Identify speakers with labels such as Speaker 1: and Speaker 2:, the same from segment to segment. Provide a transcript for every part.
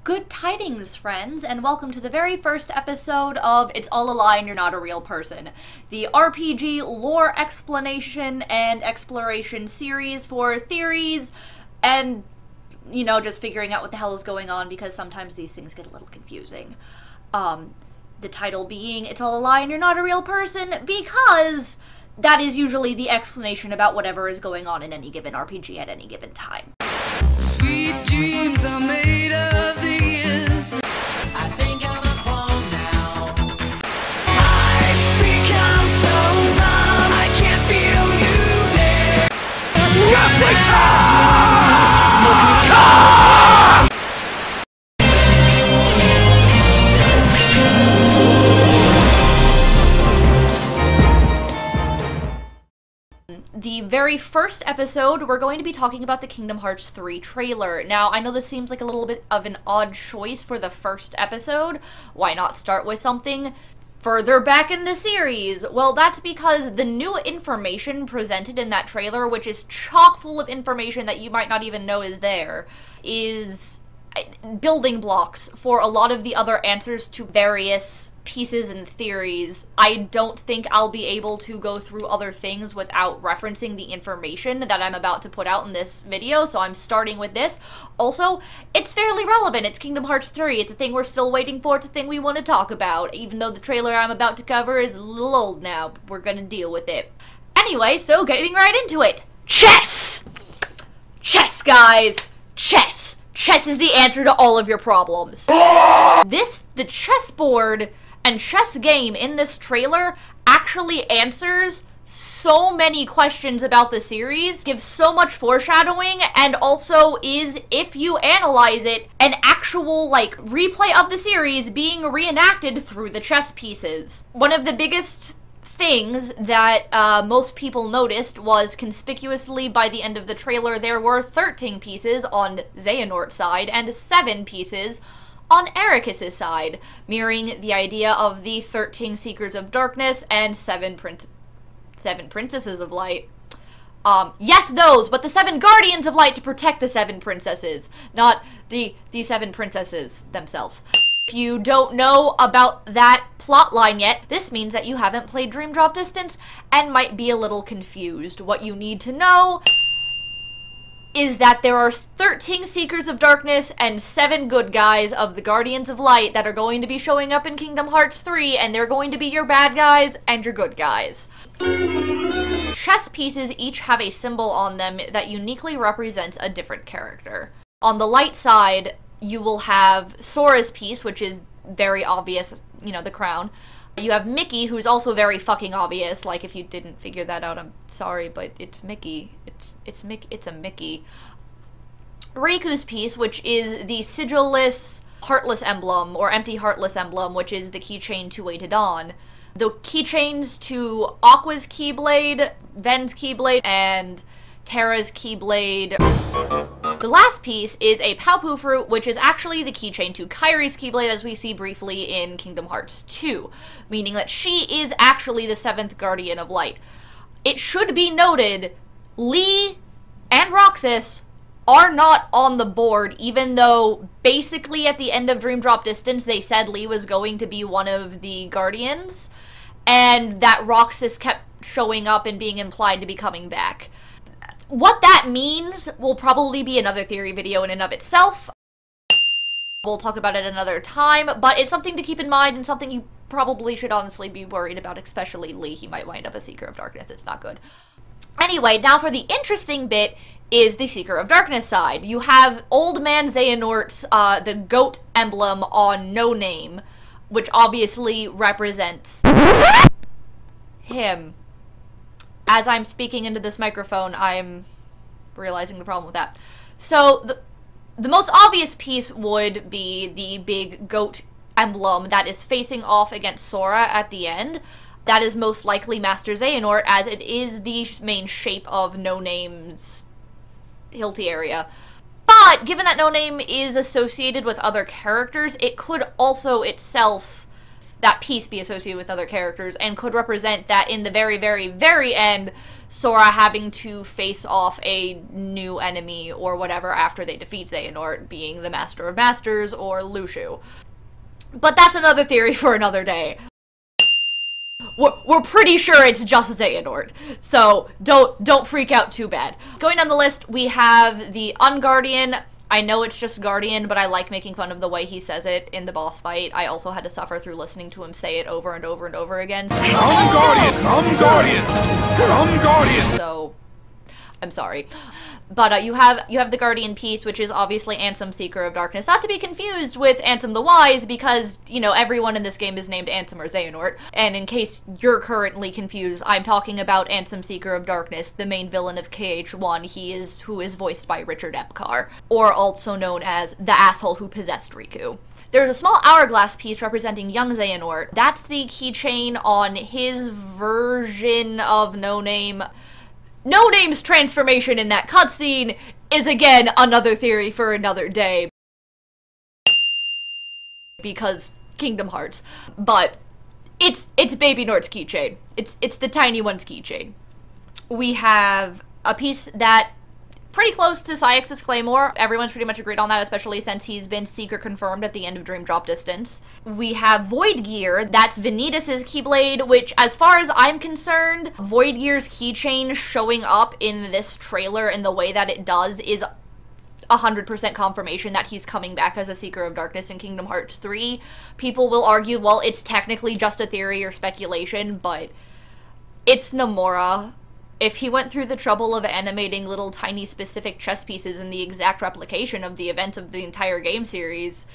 Speaker 1: Good tidings, friends, and welcome to the very first episode of It's All a Lie and You're Not a Real Person, the RPG lore explanation and exploration series for theories and, you know, just figuring out what the hell is going on because sometimes these things get a little confusing. The title being It's All a Lie and You're Not a Real Person because that is usually the explanation about whatever is going on in any given RPG at any given time.
Speaker 2: Sweet dreams are made of these. I think I'm a clone now. I've become so numb, I can't feel you there.
Speaker 1: The very first episode, we're going to be talking about the Kingdom Hearts 3 trailer. Now, I know this seems like a little bit of an odd choice for the first episode. Why not start with something further back in the series? Well, that's because the new information presented in that trailer, which is chock full of information that you might not even know is there, is building blocks for a lot of the other answers to various pieces and theories. I don't think I'll be able to go through other things without referencing the information that I'm about to put out in this video, so I'm starting with this. Also, it's fairly relevant. It's Kingdom Hearts 3. It's a thing we're still waiting for. It's a thing we want to talk about, even though the trailer I'm about to cover is a little old now. We're gonna deal with it. Anyway, so getting right into it. Chess! Chess, guys! Chess! Chess is the answer to all of your problems. The chessboard and chess game in this trailer actually answers so many questions about the series, gives so much foreshadowing, and also is, if you analyze it, an actual, replay of the series being reenacted through the chess pieces. One of the biggest things that most people noticed was conspicuously by the end of the trailer there were 13 pieces on Xehanort's side and 7 pieces on Eraqus' side, mirroring the idea of the 13 Seekers of Darkness and 7 Princesses of Light. Yes, those, but the 7 Guardians of Light to protect the 7 princesses, not the 7 princesses themselves. If you don't know about that plotline yet, this means that you haven't played Dream Drop Distance and might be a little confused. What you need to know is that there are 13 Seekers of Darkness and 7 good guys of the Guardians of Light that are going to be showing up in Kingdom Hearts 3, and they're going to be your bad guys and your good guys. Chess pieces each have a symbol on them that uniquely represents a different character. On the light side, you will have Sora's piece, which is very obvious, you know, the crown. You have Mickey, who's also very fucking obvious. Like, if you didn't figure that out, I'm sorry, but it's Mickey. It's a Mickey. Riku's piece, which is the sigilless heartless emblem, or empty heartless emblem, which is the keychain to Way to Dawn. The keychains to Aqua's Keyblade, Ven's Keyblade, and Terra's Keyblade. The last piece is a Paopu fruit, which is actually the keychain to Kairi's Keyblade, as we see briefly in Kingdom Hearts 2, meaning that she is actually the 7th Guardian of Light. It should be noted, Lee and Roxas are not on the board, even though basically at the end of Dream Drop Distance they said Lee was going to be one of the Guardians, and that Roxas kept showing up and being implied to be coming back. What that means will probably be another theory video in and of itself. We'll talk about it another time, but it's something to keep in mind and something you probably should honestly be worried about, especially Lee. He might wind up a Seeker of Darkness. It's not good. Anyway, now for the interesting bit is the Seeker of Darkness side. You have Old Man Xehanort's, the goat emblem on No Name, which obviously represents him. As I'm speaking into this microphone, I'm realizing the problem with that. So, the most obvious piece would be the big goat emblem that is facing off against Sora at the end. That is most likely Master Xehanort, as it is the main shape of No Name's Hilti area. But, given that No Name is associated with other characters, it could also itself that piece be associated with other characters, and could represent that in the very, very, very end, Sora having to face off a new enemy or whatever after they defeat Xehanort, being the Master of Masters or Lushu. But that's another theory for another day. We're pretty sure it's just Xehanort, so don't freak out too bad. Going down the list, we have the Unguardian. I know it's just Guardian, but I like making fun of the way he says it in the boss fight. I also had to suffer through listening to him say it over and over and over again. Unguardian! So, I'm sorry. But you have the Guardian piece, which is obviously Ansem, Seeker of Darkness. Not to be confused with Ansem the Wise, because, you know, everyone in this game is named Ansem or Xehanort. And in case you're currently confused, I'm talking about Ansem, Seeker of Darkness, the main villain of KH3, who is voiced by Richard Epcar, or also known as the asshole who possessed Riku. There's a small hourglass piece representing Young Xehanort. That's the keychain on his version of No Name. No Name's transformation in that cutscene is, again, another theory for another day. Because Kingdom Hearts. But it's Baby Nort's keychain. It's the tiny one's keychain. We have a piece that pretty close to Sayex's Claymore. Everyone's pretty much agreed on that, especially since he's been Seeker confirmed at the end of Dream Drop Distance. We have Void Gear. That's Vanitas' Keyblade, which, as far as I'm concerned, Void Gear's keychain showing up in this trailer in the way that it does is 100% confirmation that he's coming back as a Seeker of Darkness in Kingdom Hearts 3. People will argue, well, it's technically just a theory or speculation, but it's Nomura. If he went through the trouble of animating little tiny specific chess pieces in the exact replication of the events of the entire game series,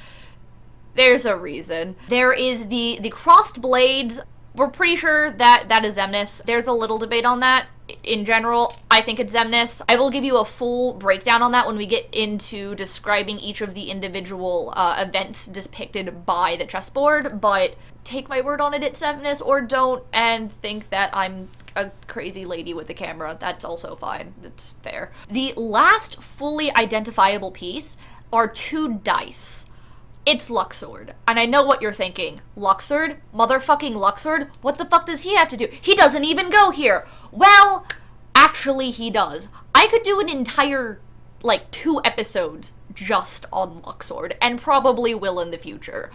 Speaker 1: there's a reason. There is the crossed blades. We're pretty sure that that is Xemnas. There's a little debate on that. In general, I think it's Xemnas. I will give you a full breakdown on that when we get into describing each of the individual events depicted by the chessboard, but take my word on it, it's Xemnas, or don't, and think that I'm a crazy lady with the camera. That's also fine. That's fair. The last fully identifiable piece are two dice. It's Luxord. And I know what you're thinking. Luxord? Motherfucking Luxord? What the fuck does he have to do? He doesn't even go here. Well, actually he does. I could do an entire, like, 2 episodes just on Luxord, and probably will in the future.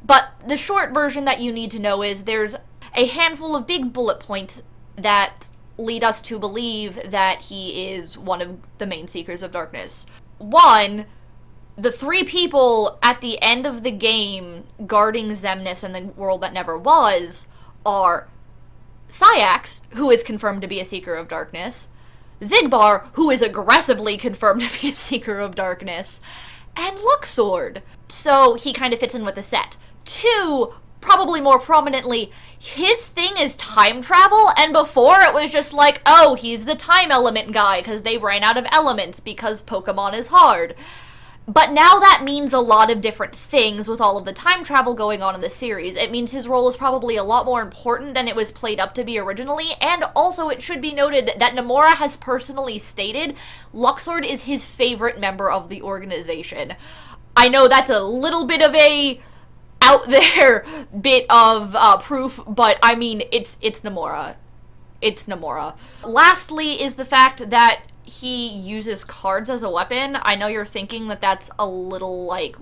Speaker 1: But the short version that you need to know is there's a handful of big bullet points that lead us to believe that he is one of the main Seekers of Darkness. 1, the 3 people at the end of the game guarding Xemnas and the world that never was are Sayax, who is confirmed to be a Seeker of Darkness, Xigbar, who is aggressively confirmed to be a Seeker of Darkness, and Luxord. So he kind of fits in with the set. 2, probably more prominently, his thing is time travel, and before it was just like, oh, he's the time element guy, because they ran out of elements because Pokemon is hard. But now that means a lot of different things with all of the time travel going on in the series. It means his role is probably a lot more important than it was played up to be originally, and also it should be noted that Nomura has personally stated Luxord is his favorite member of the organization. I know that's a little bit of a out there bit of proof, but I mean, it's Nomura. It's Nomura. Lastly is the fact that he uses cards as a weapon. I know you're thinking that that's a little, like,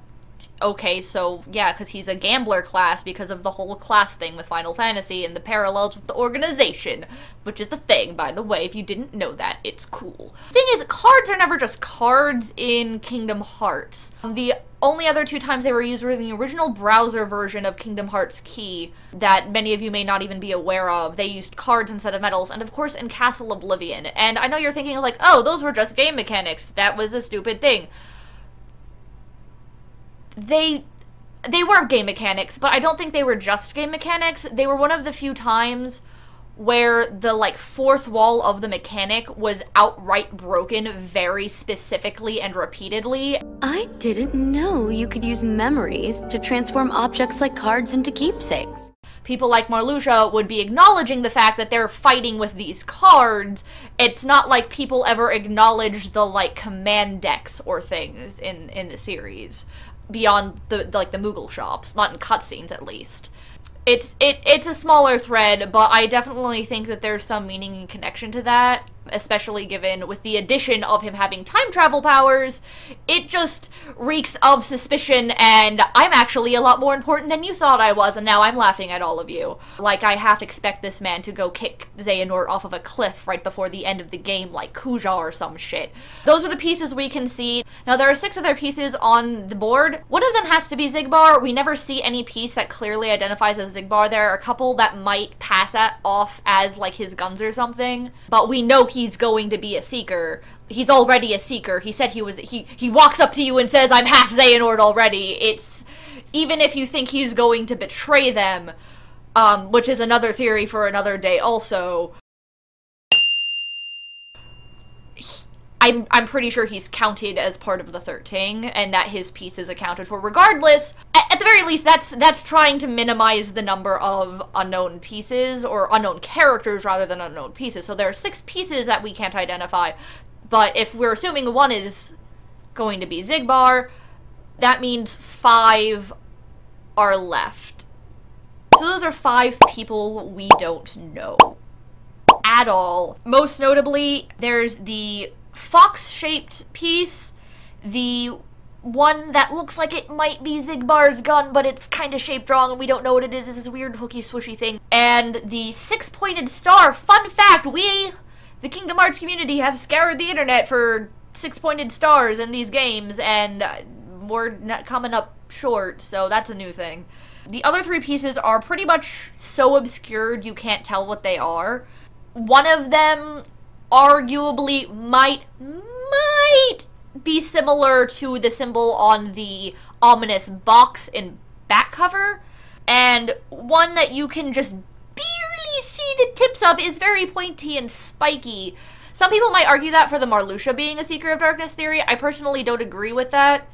Speaker 1: okay, so yeah, because he's a gambler class because of the whole class thing with Final Fantasy and the parallels with the organization, which is the thing, by the way. If you didn't know that, it's cool. Thing is, cards are never just cards in Kingdom Hearts. The only other 2 times they were used were in the original browser version of Kingdom Hearts Key that many of you may not even be aware of. They used cards instead of medals, and of course in Castle Oblivion. And I know you're thinking like, oh, those were just game mechanics. That was a stupid thing. They were game mechanics, but I don't think they were just game mechanics. They were one of the few times where the, like, 4th wall of the mechanic was outright broken very specifically and repeatedly.
Speaker 3: I didn't know you could use memories to transform objects like cards into keepsakes.
Speaker 1: People like Marluxia would be acknowledging the fact that they're fighting with these cards. It's not like people ever acknowledge the, like, command decks or things in the series. Beyond the Moogle shops, not in cutscenes at least. It's a smaller thread, but I definitely think that there's some meaning and connection to that, especially given with the addition of him having time travel powers. It just reeks of suspicion, and I'm actually a lot more important than you thought I was, and now I'm laughing at all of you. Like, I half expect this man to go kick Xehanort off of a cliff right before the end of the game, like Kuja or some shit. Those are the pieces we can see. Now, there are 6 other pieces on the board. One of them has to be Xigbar. We never see any piece that clearly identifies as Xigbar. There are a couple that might pass that off as, like, his guns or something, but we know he's going to be a Seeker. He's already a Seeker. He said he walks up to you and says, I'm half Xehanort already. It's, even if you think he's going to betray them, which is another theory for another day also, I'm pretty sure he's counted as part of the 13, and that his piece is accounted for regardless. At the very least, that's trying to minimize the number of unknown pieces, or unknown characters rather than unknown pieces. So there are 6 pieces that we can't identify, but if we're assuming one is going to be Xigbar, that means 5 are left. So those are 5 people we don't know at all. Most notably, there's the fox-shaped piece, the one that looks like it might be Xigbar's gun, but it's kind of shaped wrong and we don't know what it is. It's this weird hooky swooshy thing. And the 6-pointed star. Fun fact, we, the Kingdom Hearts community, have scoured the internet for 6-pointed stars in these games, and we're not coming up short, so that's a new thing. The other 3 pieces are pretty much so obscured you can't tell what they are. One of them arguably might be similar to the symbol on the ominous box in back cover, and one that you can just barely see the tips of is very pointy and spiky. Some people might argue that for the Marluxia being a Seeker of Darkness theory. I personally don't agree with that.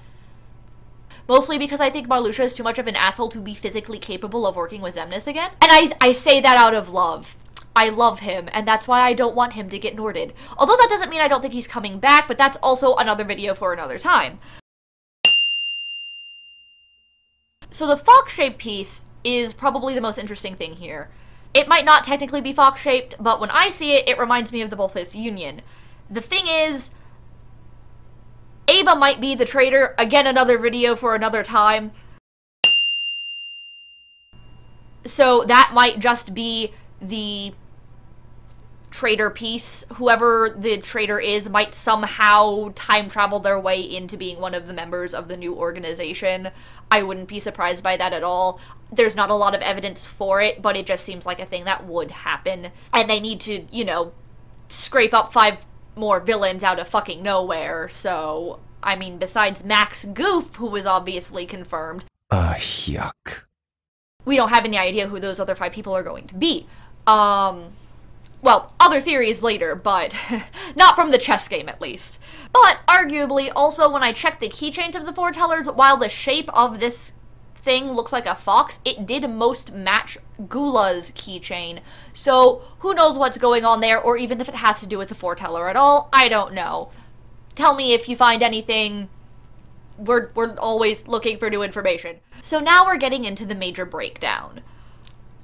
Speaker 1: Mostly because I think Marluxia is too much of an asshole to be physically capable of working with Xemnas again. And I say that out of love. I love him, and that's why I don't want him to get Norded. Although that doesn't mean I don't think he's coming back, but that's also another video for another time. So the fox-shaped piece is probably the most interesting thing here. It might not technically be fox-shaped, but when I see it, it reminds me of the Bullfist Union. The thing is, Ava might be the traitor. Again, another video for another time. So that might just be the traitor piece. Whoever the traitor is might somehow time travel their way into being one of the members of the new organization. I wouldn't be surprised by that at all. There's not a lot of evidence for it, but it just seems like a thing that would happen. And they need to, you know, scrape up 5 more villains out of fucking nowhere. So, I mean, besides Max Goof, who was obviously confirmed.
Speaker 4: Yuck.
Speaker 1: We don't have any idea who those other 5 people are going to be. Well, other theories later, but not from the chess game at least. But arguably, also when I checked the keychains of the foretellers, while the shape of this thing looks like a fox, it did most match Gula's keychain. So who knows what's going on there, or even if it has to do with the foreteller at all, I don't know. Tell me if you find anything. We're always looking for new information. So now we're getting into the major breakdown.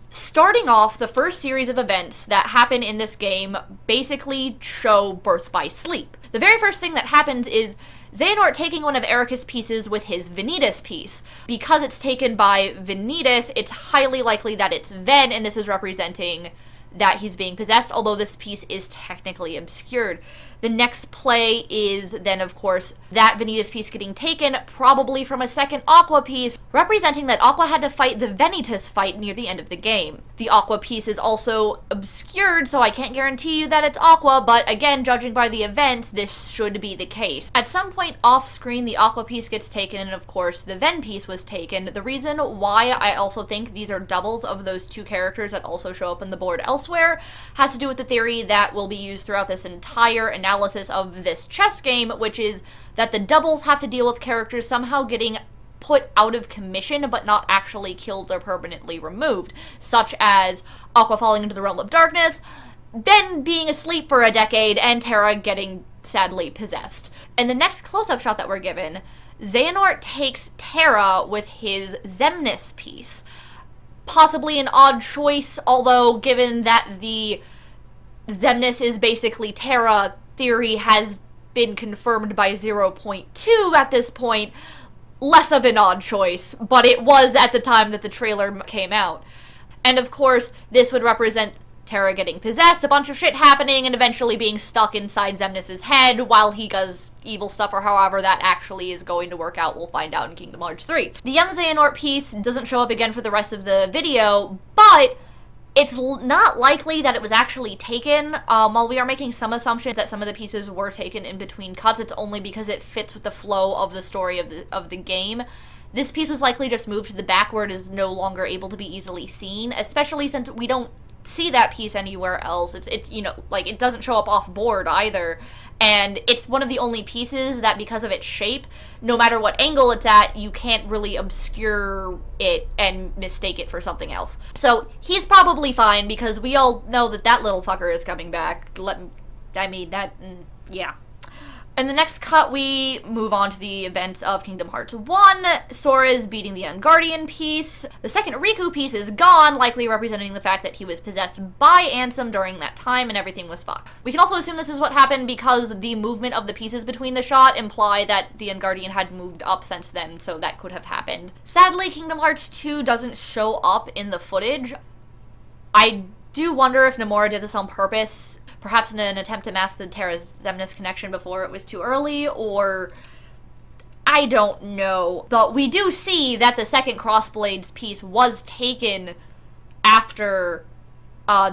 Speaker 1: Starting off, the first series of events that happen in this game basically show birth by sleep. The very first thing that happens is Xehanort taking one of Eraqus' pieces with his Vanitas piece. Because it's taken by Vanitas, it's highly likely that it's Ven, and this is representing that he's being possessed, although this piece is technically obscured. The next play is then, of course, that Vanitas piece getting taken, probably from a second Aqua piece, representing that Aqua had to fight the Vanitas fight near the end of the game. The Aqua piece is also obscured, so I can't guarantee you that it's Aqua, but again, judging by the events, this should be the case. At some point off-screen, the Aqua piece gets taken, and of course, the Ven piece was taken. The reason why I also think these are doubles of those 2 characters that also show up on the board elsewhere has to do with the theory that will be used throughout this entire analysis of this chess game, which is that the doubles have to deal with characters somehow getting put out of commission but not actually killed or permanently removed, such as Aqua falling into the realm of darkness, then being asleep for a decade, and Terra getting sadly possessed. In the next close-up shot that we're given, Xehanort takes Terra with his Xemnas piece. possibly an odd choice, although given that the Xemnas is basically Terra theory has been confirmed by 0.2 at this point, less of an odd choice, but it was at the time that the trailer came out. And of course, this would represent Terra getting possessed, a bunch of shit happening, and eventually being stuck inside Xemnas' head while he does evil stuff, or however that actually is going to work out. We'll find out in Kingdom Hearts 3. The Young Xehanort piece doesn't show up again for the rest of the video, but it's not likely that it was actually taken. While we are making some assumptions that some of the pieces were taken in between cuts, it's only because it fits with the flow of the story of the game. This piece was likely just moved to the back where it is no longer able to be easily seen, especially since we don't see that piece anywhere else. It's you know, like, it doesn't show up off board either, and it's one of the only pieces that, because of its shape, no matter what angle it's at, you can't really obscure it and mistake it for something else. So he's probably fine, because we all know that that little fucker is coming back. Yeah. In the next cut, we move on to the events of Kingdom Hearts 1. Sora's beating the Unguardian piece. The second Riku piece is gone, likely representing the fact that he was possessed by Ansem during that time and everything was fucked. We can also assume this is what happened because the movement of the pieces between the shot imply that the Unguardian had moved up since then, so that could have happened. Sadly, Kingdom Hearts 2 doesn't show up in the footage. I do wonder if Nomura did this on purpose, perhaps in an attempt to mask the Terra's Xemnas connection before it was too early, or I don't know. But we do see that the second Crossblades piece was taken after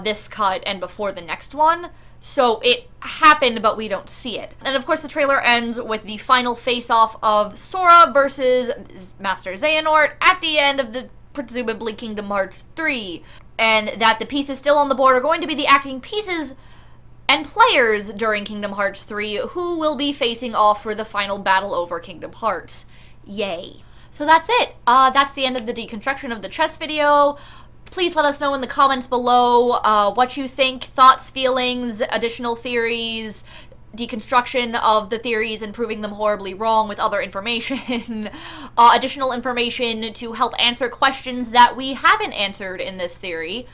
Speaker 1: this cut and before the next one, so it happened, but we don't see it. And of course the trailer ends with the final face-off of Sora versus Master Xehanort at the end of the presumably Kingdom Hearts 3, and that the pieces still on the board are going to be the acting pieces and players during Kingdom Hearts 3 who will be facing off for the final battle over Kingdom Hearts. Yay. So that's it. That's the end of the deconstruction of the chess video. Please let us know in the comments below what you think, thoughts, feelings, additional theories, deconstruction of the theories and proving them horribly wrong with other information, additional information to help answer questions that we haven't answered in this theory.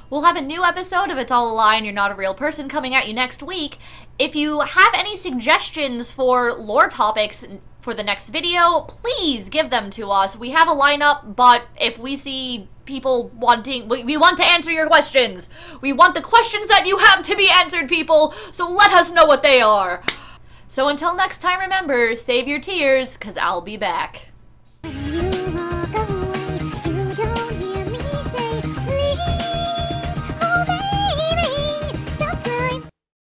Speaker 1: We'll have a new episode of It's All a Lie and You're Not a Real Person coming at you next week. If you have any suggestions for lore topics for the next video, please give them to us. We have a lineup, but if we see people wanting, we want to answer your questions. We want the questions that you have to be answered, people, so let us know what they are. So until next time, remember, save your tears, 'cause I'll be back.